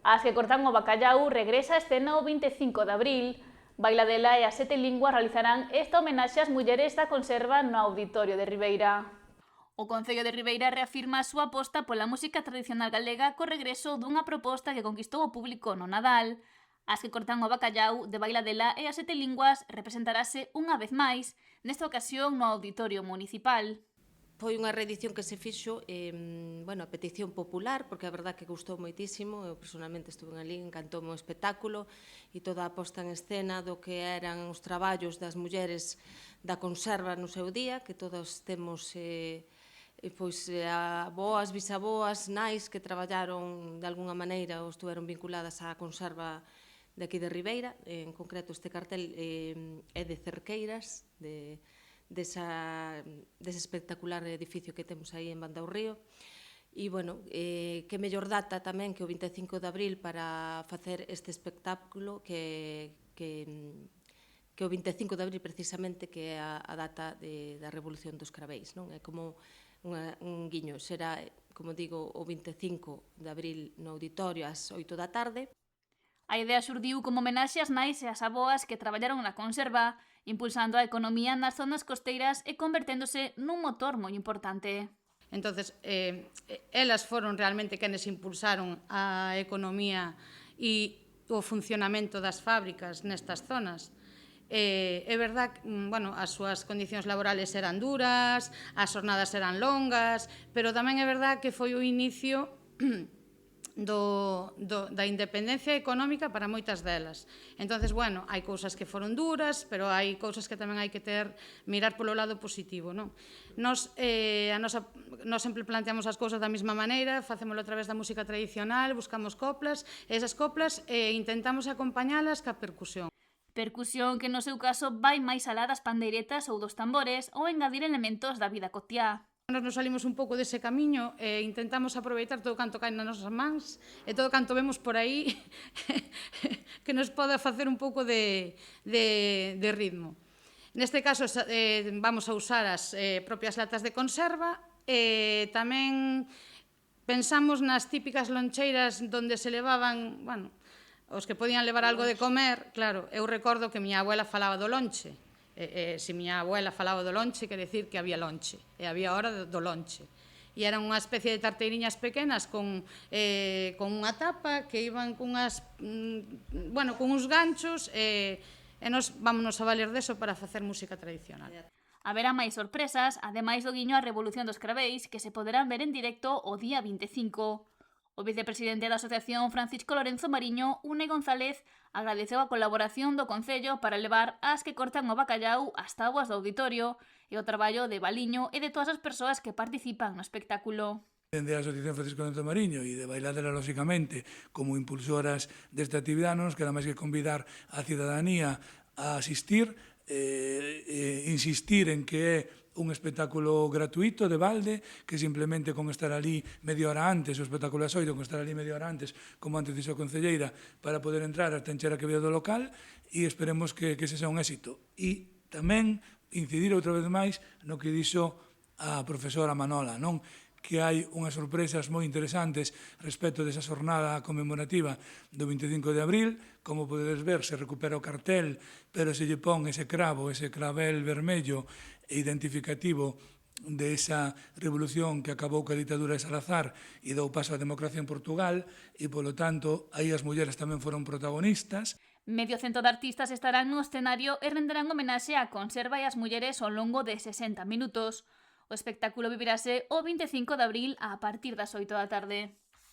As que cortan o bacallau regresa a escena o 25 de abril. Bailadela e as Sete Linguas realizarán esta homenaxe ás mulleres da conserva no Auditorio de Ribeira. O Concello de Ribeira reafirma a súa aposta pola música tradicional galega co regreso dunha proposta que conquistou o público no Nadal. As que cortan o bacallau de Bailadela e as Sete Linguas representarase unha vez máis, nesta ocasión no Auditorio Municipal. Foi unha reedición que se fixo a petición popular, porque a verdad que gustou moitísimo. Eu personalmente estuve ali, encantoume o espectáculo e toda a posta en escena do que eran os traballos das mulleres da conserva no seu día, que todos temos aboas, bisaboas, nais que traballaron de alguna maneira ou estuveron vinculadas á conserva de aquí de Ribeira. En concreto, este cartel é de Cerqueiras, dese espectacular edificio que temos aí en Banda ao Río. E, que mellor data tamén que o 25 de abril para facer este espectáculo que o 25 de abril precisamente, que é a data da Revolución dos Craveis, non? É como un guiño, será, como digo, o 25 de abril no auditorio ás 8 da tarde. A idea xurdiu como homenaxe ás nais e ás aboas que traballaron na conserva, impulsando a economía nas zonas costeiras e converténdose nun motor moi importante. Entonces, elas foron realmente quenes impulsaron a economía e o funcionamento das fábricas nestas zonas. É verdad que, as súas condicións laborales eran duras, as jornadas eran longas, pero tamén é verdad que foi o inicio da independencia económica para moitas delas. Entonces, hai cousas que foron duras, pero hai cousas que tamén hai que mirar polo lado positivo, non? Nós sempre planteamos as cousas da mesma maneira, facémolo a través da música tradicional, buscamos coplas, e esas coplas intentamos acompañalas ca percusión. Percusión que no seu caso vai máis alá das pandeiretas ou dos tambores ou engadir elementos da vida cotiá. Nos salimos un pouco dese camiño e intentamos aproveitar todo canto cae nas nosas mans e todo canto vemos por aí que nos poda facer un pouco de ritmo. Neste caso vamos a usar as propias latas de conserva e tamén pensamos nas típicas loncheiras donde se levaban, os que podían levar algo de comer. Claro, eu recordo que miña abuela falaba do lonche. Se miña abuela falaba do lonche, quer decir que había lonche, e había hora do lonche. E eran unha especie de tarteiriñas pequenas con unha tapa que iban con uns ganchos, e nos vámonos a valer deso para facer música tradicional. Haberá máis sorpresas, ademais do guiño á Revolución dos Craveis, que se poderán ver en directo o día 25. O vicepresidente da Asociación, Francisco Lorenzo Mariño, Une González, agradeceu a colaboración do Concello para levar as que cortan o bacallau ás táboas do auditorio e o traballo de Baliño e de todas as persoas que participan no espectáculo. Dende a Asociación Francisco Lorenzo Mariño e de Bailadela, lóxicamente, como impulsoras desta actividade, non nos queda máis que convidar a cidadanía a asistir, insistir en que é un espectáculo gratuito de balde, que simplemente con estar ali media hora antes, o espectáculo é xoito, con estar ali media hora antes, como antes dixo a concelleira, para poder entrar hasta encher a que vea do local, e esperemos que ese sea un éxito. E tamén incidir outra vez máis no que dixo a profesora Manola, non? Que hai unhas sorpresas moi interesantes respecto desa xornada conmemorativa do 25 de abril. Como podedes ver, se recupera o cartel, pero se lle pon ese cravo, ese clavel vermello identificativo de esa revolución que acabou ca ditadura de Salazar e dou paso á democracia en Portugal, e, polo tanto, aí as mulleres tamén foron protagonistas. Medio cento de artistas estarán no escenario e renderán homenaxe á conserva e ás mulleres ao longo de 60 minutos. O espectáculo vivirase o 25 de abril a partir das 8 da tarde.